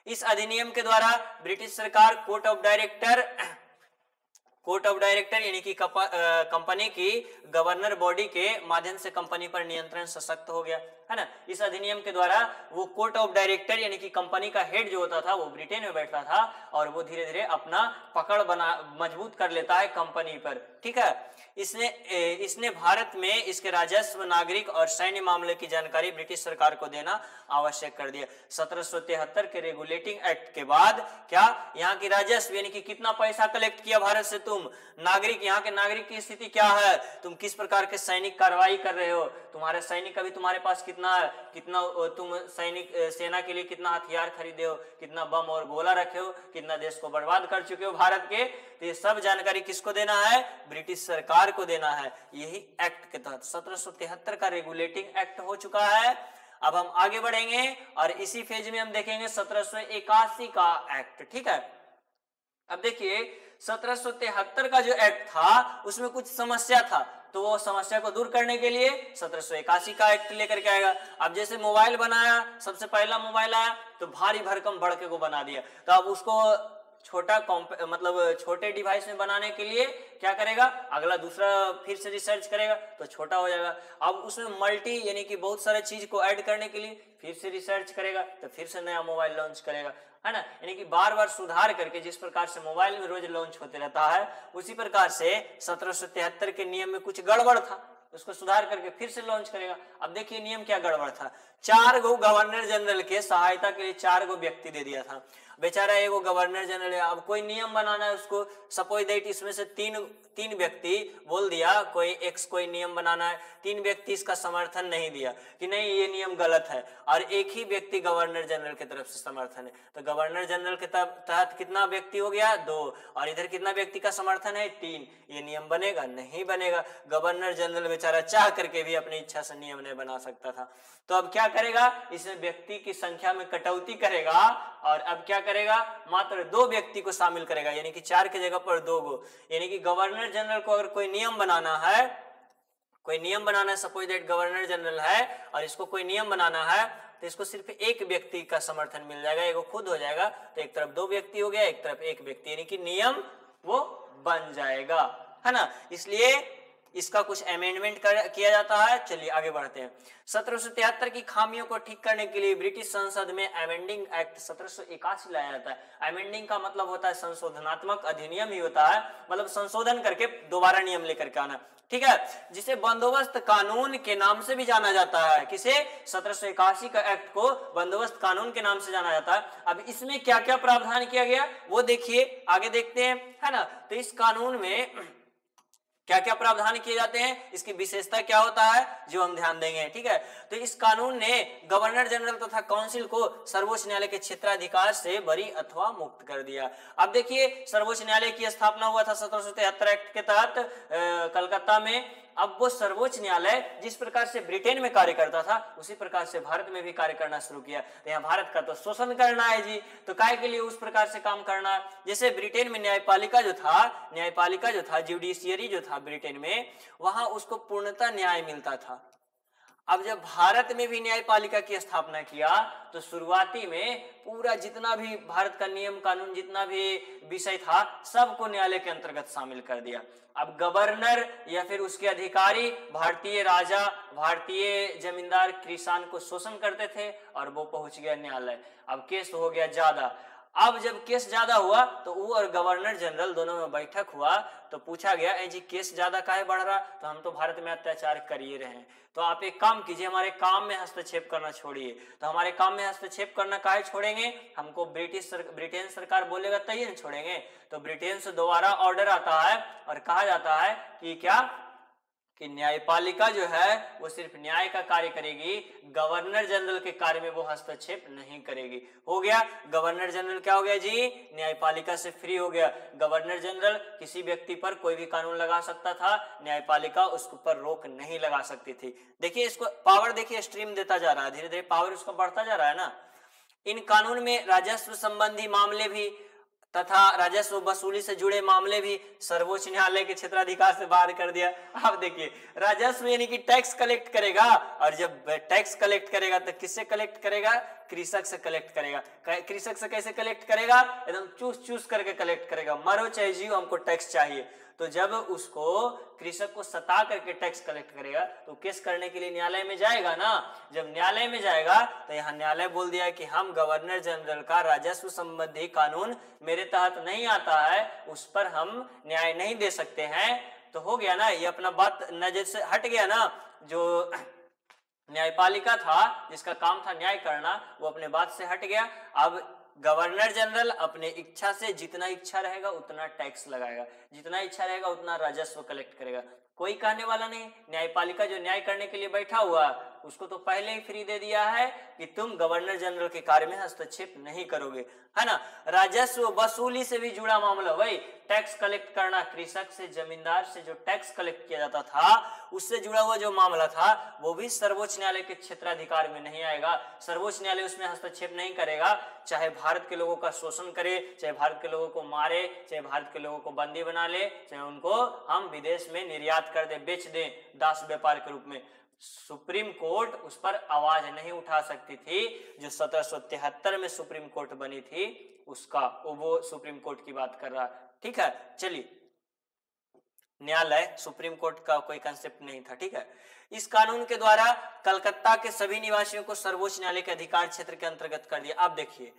इस अधिनियम के द्वारा ब्रिटिश सरकार कोर्ट ऑफ डायरेक्टर यानी कि कंपनी की गवर्नर बॉडी के माध्यम से कंपनी पर नियंत्रण सशक्त हो गया, है ना। इस अधिनियम के द्वारा वो कोर्ट ऑफ डायरेक्टर यानी कि कंपनी का हेड जो होता था वो ब्रिटेन में बैठता था और वो धीरे धीरे अपना पकड़ मजबूत कर लेता है कंपनी पर। ठीक है, इसने भारत में इसके राजस्व, नागरिक और सैन्य मामले की जानकारी ब्रिटिश सरकार को देना आवश्यक कर दिया। 1773 के रेगुलेटिंग एक्ट के बाद क्या, यहाँ की राजस्व यानी कि कितना पैसा कलेक्ट किया भारत से तुम, नागरिक, यहाँ के नागरिक की स्थिति क्या है, तुम किस प्रकार के सैनिक कार्रवाई कर रहे हो, तुम्हारे सैनिक अभी तुम्हारे पास कितना है, कितना तुम सैनिक सेना के लिए कितना हथियार खरीदे हो, कितना बम और गोला रखे हो, कितना देश को बर्बाद कर चुके हो भारत के, तो ये सब जानकारी किसको देना है, ब्रिटिश सरकार को देना है। यही एक्ट के तहत 1773 का रेगुलेटिंग एक्ट हो चुका है। अब हम आगे बढ़ेंगे और इसी फेज में हम देखेंगे 1781 का एक्ट। ठीक है, अब देखिए 1773 का जो एक्ट था उसमें कुछ समस्या था, तो वो समस्या को दूर करने के लिए 1781 का एक्ट लेकर के आएगा। अब जैसे मोबाइल बनाया, सबसे पहला मोबाइल आया तो भारी भरकम भड़के को बना दिया, तो अब उसको छोटा मतलब छोटे डिवाइस में बनाने के लिए क्या करेगा, अगला दूसरा फिर से रिसर्च करेगा तो छोटा हो जाएगा। अब उसमें मल्टी यानी कि बहुत सारे चीज को ऐड करने के लिए फिर से रिसर्च करेगा तो फिर से नया मोबाइल लॉन्च करेगा, है ना। यानी कि बार बार सुधार करके, जिस प्रकार से मोबाइल में रोज लॉन्च होते रहता है उसी प्रकार से 1773 के नियम में कुछ गड़बड़ था, उसको सुधार करके फिर से लॉन्च करेगा। अब देखिए नियम क्या गड़बड़ था, 4 गो गवर्नर जनरल के सहायता के लिए 4 गो व्यक्ति दे दिया था। बेचारा एगो गवर्नर जनरल है, अब कोई नियम बनाना है उसको, सपोज दैट इसमें से तीन व्यक्ति बोल दिया कोई नियम बनाना है, 3 व्यक्ति इसका समर्थन नहीं दिया कि नहीं ये नियम गलत है, और एक ही व्यक्ति गवर्नर जनरल की तरफ से समर्थन है, तो गवर्नर जनरल के तहत कितना व्यक्ति हो गया, 2, और इधर कितना व्यक्ति का समर्थन है, 3। ये नियम बनेगा? नहीं बनेगा। गवर्नर जनरल बेचारा चाह करके भी अपनी इच्छा से नियम नहीं बना सकता था। तो अब क्या करेगा, इसमें व्यक्ति की संख्या में कटौती करेगा और अब क्या करेगा, मात्र 2 व्यक्ति को शामिल करेगा, यानी कि 4 की जगह पर 2 गो। यानी कि गवर्नर जनरल को अगर कोई नियम बनाना है, सपोज दैट गवर्नर जनरल है और इसको कोई नियम बनाना है तो इसको सिर्फ एक व्यक्ति का समर्थन मिल जाएगा, एगो खुद हो जाएगा, तो एक तरफ 2 व्यक्ति हो गया, एक तरफ 1 व्यक्ति, यानी कि नियम वो बन जाएगा, है ना। इसलिए इसका कुछ अमेंडमेंट किया जाता है। चलिए आगे बढ़ते हैं। 1773 की खामियों को ठीक करने के लिए ब्रिटिश संसद में अमेंडिंग एक्ट 1781 लाया जाता है। अमेंडिंग का मतलब होता है संशोधनात्मक अधिनियम ही होता है, मतलब संशोधन करके दोबारा नियम लेकर के आना, ठीक है, जिसे बंदोबस्त कानून के नाम से भी जाना जाता है। किसे? 1781 का एक्ट को बंदोबस्त कानून के नाम से जाना जाता है। अब इसमें क्या क्या प्रावधान किया गया वो देखिए, आगे देखते हैं, है ना। तो इस कानून में क्या क्या प्रावधान किए जाते हैं, इसकी विशेषता क्या होता है, जो हम ध्यान देंगे, ठीक है। तो इस कानून ने गवर्नर जनरल तथा काउंसिल को सर्वोच्च न्यायालय के क्षेत्राधिकार से बरी अथवा मुक्त कर दिया। अब देखिए, सर्वोच्च न्यायालय की स्थापना हुआ था 1773 एक्ट के तहत कलकत्ता में। अब वो सर्वोच्च न्यायालय जिस प्रकार से ब्रिटेन में कार्य करता था उसी प्रकार से भारत में भी कार्य करना शुरू किया। तो यहाँ भारत का तो शोषण करना है जी, तो काय के लिए उस प्रकार से काम करना है। जैसे ब्रिटेन में न्यायपालिका जो था, जुडिशियरी जो था ब्रिटेन में, वहां उसको पूर्णतः न्याय मिलता था। अब जब भारत में भी न्यायपालिका की स्थापना किया तो शुरुआती में पूरा जितना भी भारत का नियम कानून जितना भी विषय था सबको न्यायालय के अंतर्गत शामिल कर दिया। अब गवर्नर या फिर उसके अधिकारी भारतीय राजा, भारतीय जमींदार किसान को शोषण करते थे और वो पहुंच गया न्यायालय। अब केस हो गया ज्यादा। अब जब केस ज्यादा हुआ तो वो और गवर्नर जनरल दोनों में बैठक हुआ तो पूछा गया, ए जी केस ज्यादा काहे बढ़ रहा, तो हम तो भारत में अत्याचार कर ही रहे हैं, तो आप एक काम कीजिए, हमारे काम में हस्तक्षेप करना छोड़िए। तो हमारे काम में हस्तक्षेप करना काहे छोड़ेंगे, हमको ब्रिटेन सरकार बोलेगा तभी नहीं छोड़ेंगे। तो ब्रिटेन से दोबारा ऑर्डर आता है और कहा जाता है कि क्या, कि न्यायपालिका जो है वो सिर्फ न्याय का कार्य करेगी, गवर्नर जनरल के कार्य में वो हस्तक्षेप नहीं करेगी। हो गया, गवर्नर जनरल क्या हो गया जी, न्यायपालिका से फ्री हो गया। गवर्नर जनरल किसी व्यक्ति पर कोई भी कानून लगा सकता था, न्यायपालिका उसके ऊपर रोक नहीं लगा सकती थी। देखिए इसको पावर देखिए स्ट्रीम देता जा रहा है, धीरे धीरे पावर उसका बढ़ता जा रहा है ना। इन कानून में राजस्व संबंधी मामले भी तथा राजस्व वसूली से जुड़े मामले भी सर्वोच्च न्यायालय के क्षेत्राधिकार से बाहर कर दिया। अब देखिए, राजस्व यानी कि टैक्स कलेक्ट करेगा, और जब टैक्स कलेक्ट करेगा तो किससे कलेक्ट करेगा, कृषक से कलेक्ट करेगा। कृषक से कैसे कलेक्ट करेगा, एकदम चूस चूस करके कलेक्ट करेगा, मरो चाहे जियो हमको टैक्स चाहिए। तो जब उसको कृषक को सता करके टैक्स कलेक्ट करेगा तो केस करने के लिए न्यायालय में जाएगा ना। जब न्यायालय में जाएगा तो यहाँ न्यायालय बोल दिया कि हम गवर्नर जनरल का राजस्व संबंधी कानून मेरे तहत नहीं आता है, उस पर हम न्याय नहीं दे सकते हैं। तो हो गया ना, ये अपना बात नजर से हट गया ना। जो न्यायपालिका था जिसका काम था न्याय करना, वो अपने बात से हट गया। अब गवर्नर जनरल अपने इच्छा से जितना इच्छा रहेगा उतना टैक्स लगाएगा, जितना इच्छा रहेगा उतना राजस्व कलेक्ट करेगा, कोई कहने वाला नहीं। न्यायपालिका जो न्याय करने के लिए बैठा हुआ उसको तो पहले ही फ्री दे दिया है कि तुम गवर्नर जनरल के कार्य में हस्तक्षेप नहीं करोगे, है ना। राजस्व वसूली से भी जुड़ा मामला, वही टैक्स कलेक्ट करना, कृषक से जमींदार से जो टैक्स कलेक्ट किया जाता था उससे जुड़ा हुआ जो मामला था वो भी सर्वोच्च न्यायालय के क्षेत्राधिकार में नहीं आएगा। सर्वोच्च न्यायालय उसमें हस्तक्षेप नहीं करेगा, चाहे भारत के लोगों का शोषण करे, चाहे भारत के लोगों को मारे, चाहे भारत के लोगों को बंदी बना ले, चाहे उनको हम विदेश में निर्यात कर दे, बेच दे दास व्यापार के रूप में। सुप्रीम कोर्ट उस पर आवाज नहीं उठा सकती थी। जो 1773 में सुप्रीम कोर्ट बनी थी उसका वो सुप्रीम कोर्ट की बात कर रहा, ठीक है। चलिए, न्यायालय सुप्रीम कोर्ट का कोई कंसेप्ट नहीं था, ठीक है। इस कानून के द्वारा कलकत्ता के सभी निवासियों को सर्वोच्च न्यायालय के अधिकार क्षेत्र के अंतर्गत कर दिया। आप देखिए,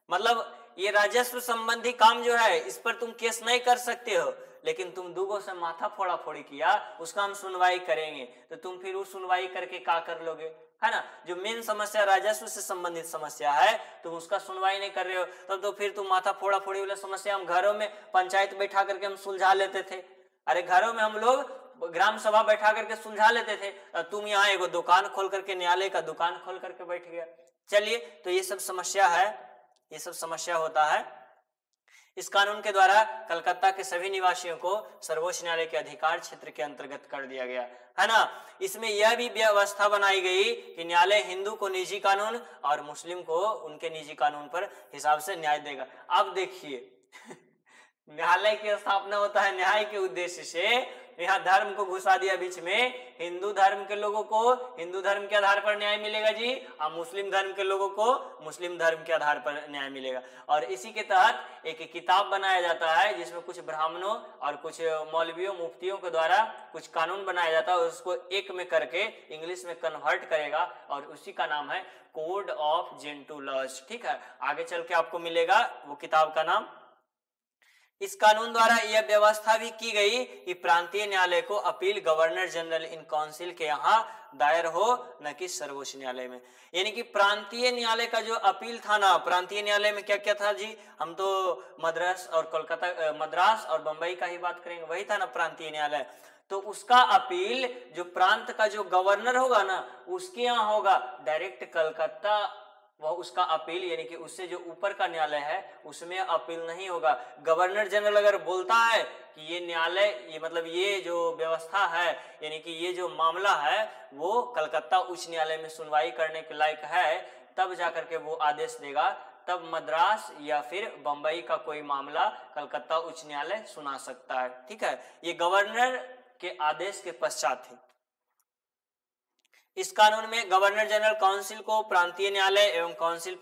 मतलब ये राजस्व संबंधी काम जो है इस पर तुम केस नहीं कर सकते हो, लेकिन तुम दूगों से माथा फोड़ा फोड़ी किया, उसका हम सुनवाई करेंगे। तो तुम फिर उस सुनवाई करके क्या कर लोगे, है ना। जो मेन समस्या राजस्व से संबंधित समस्या है तुम उसका सुनवाई नहीं कर रहे हो, तब तो फिर तुम माथा फोड़ा फोड़ी वाला समस्या हम घरों में पंचायत बैठा करके हम सुलझा लेते थे। अरे घरों में हम लोग ग्राम सभा बैठा करके सुलझा लेते थे, तुम यहाँ एगो दुकान खोल करके, न्यायालय का दुकान खोल करके बैठ गया। चलिए, तो ये सब समस्या है, ये सब समस्या होता है। इस कानून के द्वारा कलकत्ता के सभी निवासियों को सर्वोच्च न्यायालय के अधिकार क्षेत्र के अंतर्गत कर दिया गया, है ना। इसमें यह भी व्यवस्था बनाई गई कि न्यायालय हिंदू को निजी कानून और मुस्लिम को उनके निजी कानून पर हिसाब से न्याय देगा। अब देखिए न्यायालय की स्थापना होता है न्याय के उद्देश्य से। यहाँ धर्म को घुसा दिया बीच में। हिंदू धर्म के लोगों को हिंदू धर्म के आधार पर न्याय मिलेगा जी, और मुस्लिम धर्म के लोगों को मुस्लिम धर्म के आधार पर न्याय मिलेगा। और इसी के तहत एक किताब बनाया जाता है जिसमें कुछ ब्राह्मणों और कुछ मौलवियों मुफ्तियों के द्वारा कुछ कानून बनाया जाता है, और उसको एक में करके इंग्लिश में कन्वर्ट करेगा, और उसी का नाम है कोड ऑफ जेंटू लॉज। ठीक है, आगे चल के आपको मिलेगा वो किताब का नाम। इस कानून द्वारा यह व्यवस्था भी की गई कि प्रांतीय न्यायालय को appeal governor general in council के यहाँ दायर हो, न कि सर्वोच्च न्यायालय में। यानी कि प्रांतीय न्यायालय का जो अपील था ना, प्रांतीय न्यायालय में क्या क्या था जी, हम तो मद्रास और कोलकाता, मद्रास और बंबई का ही बात करेंगे, वही था ना प्रांतीय न्यायालय। तो उसका अपील जो प्रांत का जो गवर्नर होगा ना, उसके यहाँ होगा डायरेक्ट कलकत्ता, वह उसका अपील, यानी कि उससे जो ऊपर का न्यायालय है उसमें अपील नहीं होगा। गवर्नर जनरल अगर बोलता है कि ये न्यायालय, ये मतलब ये जो व्यवस्था है, यानी कि ये जो मामला है वो कलकत्ता उच्च न्यायालय में सुनवाई करने के लायक है, तब जाकर के वो आदेश देगा, तब मद्रास या फिर बंबई का कोई मामला कलकत्ता उच्च न्यायालय सुना सकता है। ठीक है, ये गवर्नर के आदेश के पश्चात है। इस कानून में गवर्नर जनरल काउंसिल को प्रांतीय न्यायालय एवं council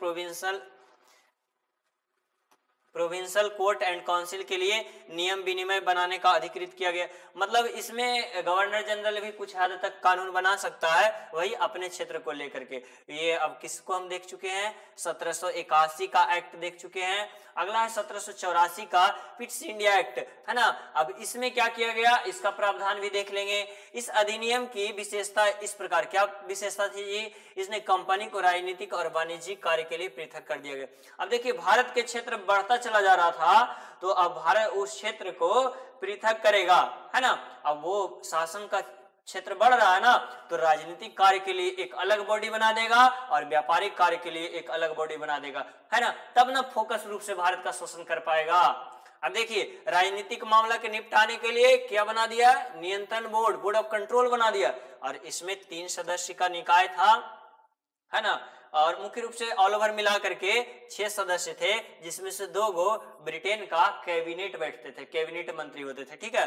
provincial court and council के लिए नियम विनिमय बनाने का अधिकृत किया गया। मतलब इसमें गवर्नर जनरल भी कुछ हद तक कानून बना सकता है, वही अपने क्षेत्र को लेकर के। ये अब किसको हम देख चुके हैं, 1781 का एक्ट देख चुके हैं। अगला है 1784 का पिट्स इंडिया एक्ट, है ना। अब इसमें क्या किया गया, इसका प्रावधान भी देख लेंगे। इस अधिनियम की विशेषता इस प्रकार, क्या विशेषता थी जी, इसने कंपनी को राजनीतिक और वाणिज्यिक कार्य के लिए पृथक कर दिया गया। अब देखिए भारत के क्षेत्र बढ़ता चला जा रहा था, तो अब भारत उस क्षेत्र को पृथक करेगा, है ना। अब वो शासन का क्षेत्र बढ़ रहा है ना, तो राजनीतिक कार्य के लिए एक अलग बॉडी बना देगा और व्यापारिक कार्य के लिए एक अलग बॉडी बना देगा, है ना। तब ना फोकस रूप से भारत का शोषण कर पाएगा। अब देखिए राजनीतिक मामला के निपटाने के लिए क्या बना दिया, नियंत्रण बोर्ड, बोर्ड ऑफ कंट्रोल बना दिया, और इसमें 3 सदस्य का निकाय था, है ना। और मुख्य रूप से ऑल ओवर मिला करके 6 सदस्य थे, जिसमें से 2 गो ब्रिटेन का कैबिनेट बैठते थे, कैबिनेट मंत्री होते थे। ठीक है,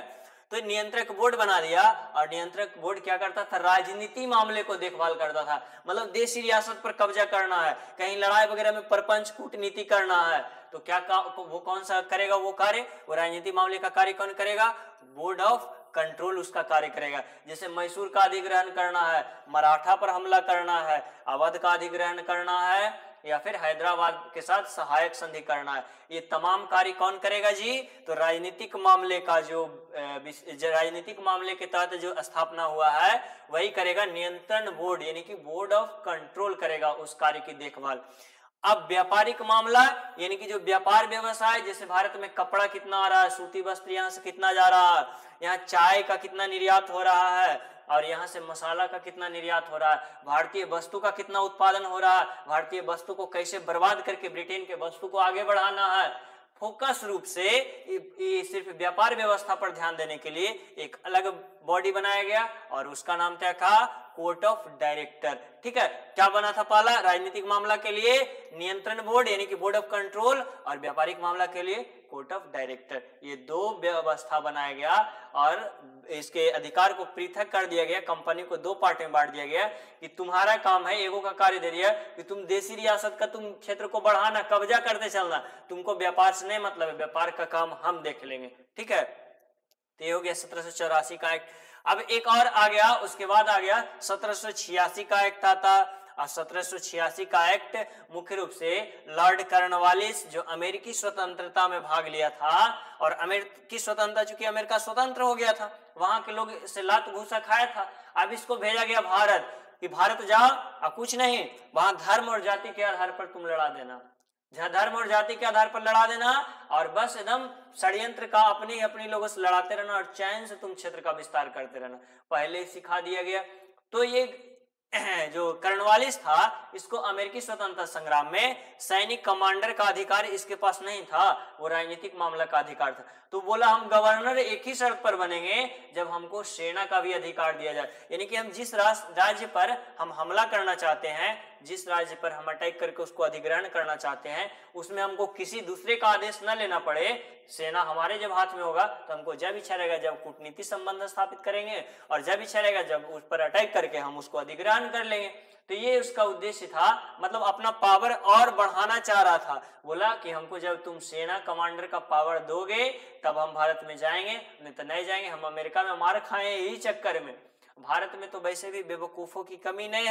तो नियंत्रक बोर्ड बना दिया, और नियंत्रक बोर्ड क्या करता था, राजनीति मामले को देखभाल करता था। मतलब देशी रियासत पर कब्जा करना है, कहीं लड़ाई वगैरह में परपंच कूटनीति करना है, तो क्या वो कौन सा करेगा वो कार्य, वो राजनीति मामले का कार्य कौन करेगा, बोर्ड ऑफ कंट्रोल उसका कार्य करेगा। जैसे मैसूर का अधिग्रहण करना है, मराठा पर हमला करना है, अवध का अधिग्रहण करना है, या फिर हैदराबाद के साथ सहायक संधि करना है, ये तमाम कार्य कौन करेगा जी, तो राजनीतिक मामले का जो राजनीतिक मामले के तहत जो स्थापना हुआ है वही करेगा नियंत्रण बोर्ड, यानी कि बोर्ड ऑफ कंट्रोल करेगा उस कार्य की देखभाल। अब व्यापारिक मामला, यानी कि जो व्यापार व्यवसाय, जैसे भारत में कपड़ा कितना आ रहा है, सूती वस्त्र यहाँ से कितना जा रहा है, यहाँ चाय का कितना निर्यात हो रहा है, और यहाँ से मसाला का कितना निर्यात हो रहा है, भारतीय वस्तु का कितना उत्पादन हो रहा है, भारतीय वस्तु को कैसे बर्बाद करके ब्रिटेन के वस्तु को आगे बढ़ाना है। फोकस रूप से सिर्फ व्यापार व्यवस्था पर ध्यान देने के लिए एक अलग बॉडी बनाया गया, और उसका नाम क्या था, कोर्ट ऑफ डायरेक्टर। ठीक है, क्या बना था पहला, राजनीतिक मामला के लिए नियंत्रण बोर्ड यानी कि बोर्ड ऑफ कंट्रोल, और व्यापारिक मामला के लिए कोर्ट ऑफ डायरेक्टर। ये 2 व्यवस्था बनाया गया, और इसके अधिकार को पृथक कर दिया गया, कंपनी को 2 पार्ट में बांट दिया गया कि तुम्हारा काम है, एगो का कार्य दे दिया कि तुम देशी रियासत का तुम क्षेत्र को बढ़ाना, कब्जा करते चलना, तुमको व्यापार से नहीं मतलब है, व्यापार का काम हम देख लेंगे। ठीक है, तो ये हो गया 1784 का एक्ट। अब एक और आ गया, उसके बाद आ गया 1786 का एक्ट आता, और 1786 का एक्ट मुख्य रूप से लॉर्ड कॉर्नवालिस, जो अमेरिकी स्वतंत्रता में भाग लिया था, और अमेरिकी स्वतंत्रता, चूंकि अमेरिका स्वतंत्र हो गया था, वहां के लोग से लात घूसा खाया था, अब इसको भेजा गया भारत कि भारत जाओ और कुछ नहीं, वहां धर्म और जाति के आधार पर तुम लड़ा देना, जहां धर्म और जाति के आधार पर लड़ा देना, और बस एकदम षड्यंत्र का अपने लोगों से लड़ाते रहना, और चैन से तुम क्षेत्र का विस्तार करते रहना, पहले सिखा दिया गया। तो ये जो कॉर्नवालिस था, इसको अमेरिकी स्वतंत्रता संग्राम में सैनिक कमांडर का अधिकार इसके पास नहीं था, वो राजनीतिक मामला का अधिकार था। तो बोला हम गवर्नर एक ही शर्त पर बनेंगे जब हमको सेना का भी अधिकार दिया जाए, यानी कि हम जिस राज्य पर हम हमला करना चाहते हैं जिस राज्य पर हम अटैक करके उसको अधिग्रहण करना चाहते हैं उसमें हमको किसी दूसरे का आदेश न लेना पड़े, सेना हमारे जब हाथ में होगा तो हमको जब इच्छा रहेगा जब कूटनीतिक संबंध स्थापित करेंगे और जब इच्छा रहेगा जब उस पर अटैक करके हम उसको अधिग्रहण कर लेंगे। तो ये उसका उद्देश्य था, मतलब अपना पावर और बढ़ाना चाह रहा था। बोला कि हमको जब तुम सेना कमांडर का पावर दोगे तब हम भारत में जाएंगे, नहीं तो नहीं जाएंगे, हम अमेरिका में मार खाए यही चक्कर में। भारत में तो वैसे भी बेवकूफों की कमी नहीं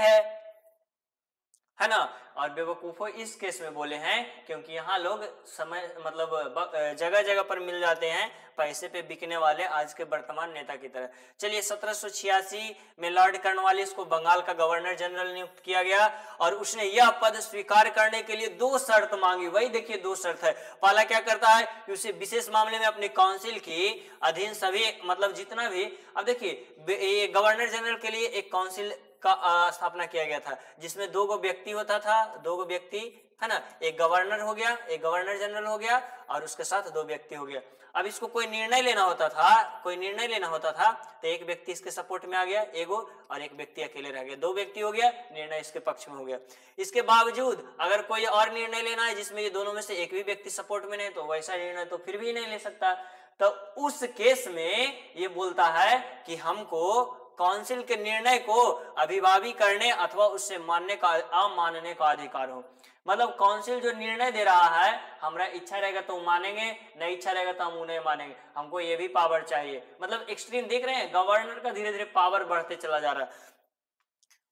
है ना। और बेवकूफों इस केस में बोले हैं क्योंकि यहाँ लोग समय मतलब जगह जगह पर मिल जाते हैं पैसे पे बिकने वाले आज के वर्तमान नेता की तरह। चलिए 1786 में लॉर्ड कर्नवालिस को बंगाल का गवर्नर जनरल नियुक्त किया गया और उसने यह पद स्वीकार करने के लिए 2 शर्त मांगी। वही देखिए 2 शर्त है। पहला क्या करता है कि उसे विशेष मामले में अपनी काउंसिल की अधीन सभी मतलब जितना भी, अब देखिए गवर्नर जनरल के लिए एक काउंसिल का स्थापना किया गया था जिसमें 2 व्यक्ति होता था, 2 व्यक्ति है ना, एक गवर्नर हो गया, एक गवर्नर जनरल हो गया और उसके साथ 2 व्यक्ति हो गया। अब इसको कोई निर्णय लेना होता था तो एक व्यक्ति इसके सपोर्ट में आ गया एगो और एक व्यक्ति अकेले रह गया, 2 व्यक्ति हो गया, निर्णय इसके पक्ष में हो गया। इसके बावजूद अगर कोई और निर्णय लेना है जिसमें ये दोनों में से एक भी व्यक्ति सपोर्ट में नहीं तो वैसा निर्णय तो फिर भी नहीं ले सकता। तो उस केस में ये बोलता है कि हमको काउंसिल के निर्णय को अभिभावी करने अथवा उससे मानने का अमानने का अधिकार हो। मतलब काउंसिल जो निर्णय दे रहा है हमारा इच्छा रहेगा तो मानेंगे, नहीं इच्छा रहेगा तो हम उन्हें मानेंगे, हमको ये भी पावर चाहिए। मतलब एक्सट्रीम देख रहे हैं, गवर्नर का धीरे धीरे पावर बढ़ते चला जा रहा है।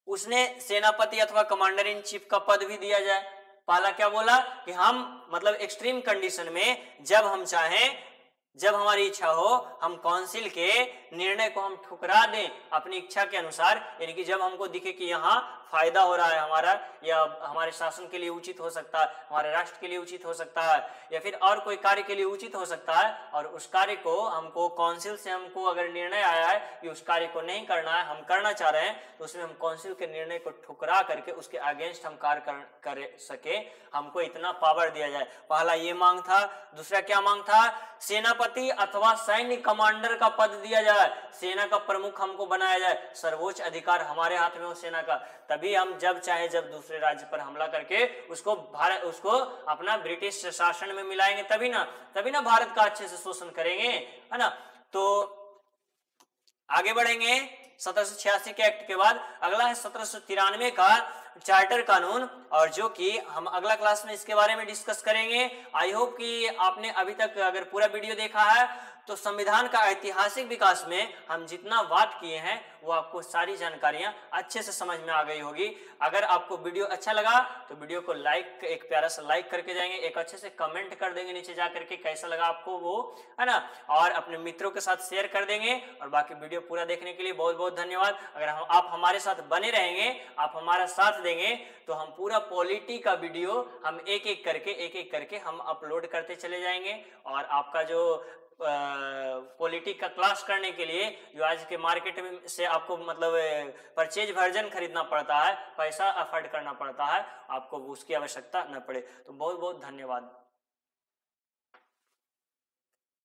उसने सेनापति अथवा कमांडर इन चीफ का पद भी दिया जाए। पहला क्या बोला कि हम मतलब एक्सट्रीम कंडीशन में जब हम चाहें, जब हमारी इच्छा हो, हम काउंसिल के निर्णय को हम ठुकरा दें अपनी इच्छा के अनुसार, यानी कि जब हमको दिखे कि यहाँ फायदा हो रहा है हमारा या हमारे शासन के लिए उचित हो सकता है, हमारे राष्ट्र के लिए उचित हो सकता है या फिर और कोई कार्य के लिए उचित हो सकता है और उस कार्य को हमको काउंसिल से हमको अगर निर्णय आया है कि उस कार्य को नहीं करना है, हम करना चाह रहे हैं, तो उसमें हम काउंसिल के निर्णय को ठुकरा करके उसके अगेंस्ट हम कार्य कर सके, हमको इतना पावर दिया जाए। पहला ये मांग था। दूसरा क्या मांग था? सेनापति अथवा सैन्य कमांडर का पद दिया जाए, सेना का प्रमुख हमको बनाया जाए, सर्वोच्च अधिकार हमारे हाथ में हो सेना का, तभी हम जब चाहे जब दूसरे राज्य पर हमला करके उसको अपना ब्रिटिश शासन में मिलाएंगे, तभी ना भारत का अच्छे से शोषण करेंगे, है ना। तो आगे बढ़ेंगे 1786 के एक्ट के बाद। अगला है 1793 का चार्टर कानून, और जो कि हम अगला क्लास में इसके बारे में डिस्कस करेंगे। आई होप कि आपने अभी तक अगर पूरा वीडियो देखा है तो संविधान का ऐतिहासिक विकास में हम जितना बात किए हैं वो आपको सारी जानकारियां अच्छे से समझ में आ गई होगी। अगर आपको वीडियो अच्छा लगा तो वीडियो को लाइक, एक प्यारा सा लाइक करके जाएंगे, एक अच्छे से कमेंट कर देंगे नीचे जा करके कैसा लगा आपको वो, है ना, और अपने मित्रों के साथ शेयर कर देंगे। और बाकी वीडियो पूरा देखने के लिए बहुत बहुत धन्यवाद। अगर आप हमारे साथ बने रहेंगे, आप हमारा साथ देंगे तो हम पूरा पॉलिटी का वीडियो हम एक एक करके हम अपलोड करते चले जाएंगे। और आपका जो पॉलिटी का क्लास करने के लिए जो आज के मार्केट में से आपको मतलब परचेज वर्जन खरीदना पड़ता है, पैसा अफोर्ड करना पड़ता है, आपको उसकी आवश्यकता न पड़े। तो बहुत बहुत धन्यवाद।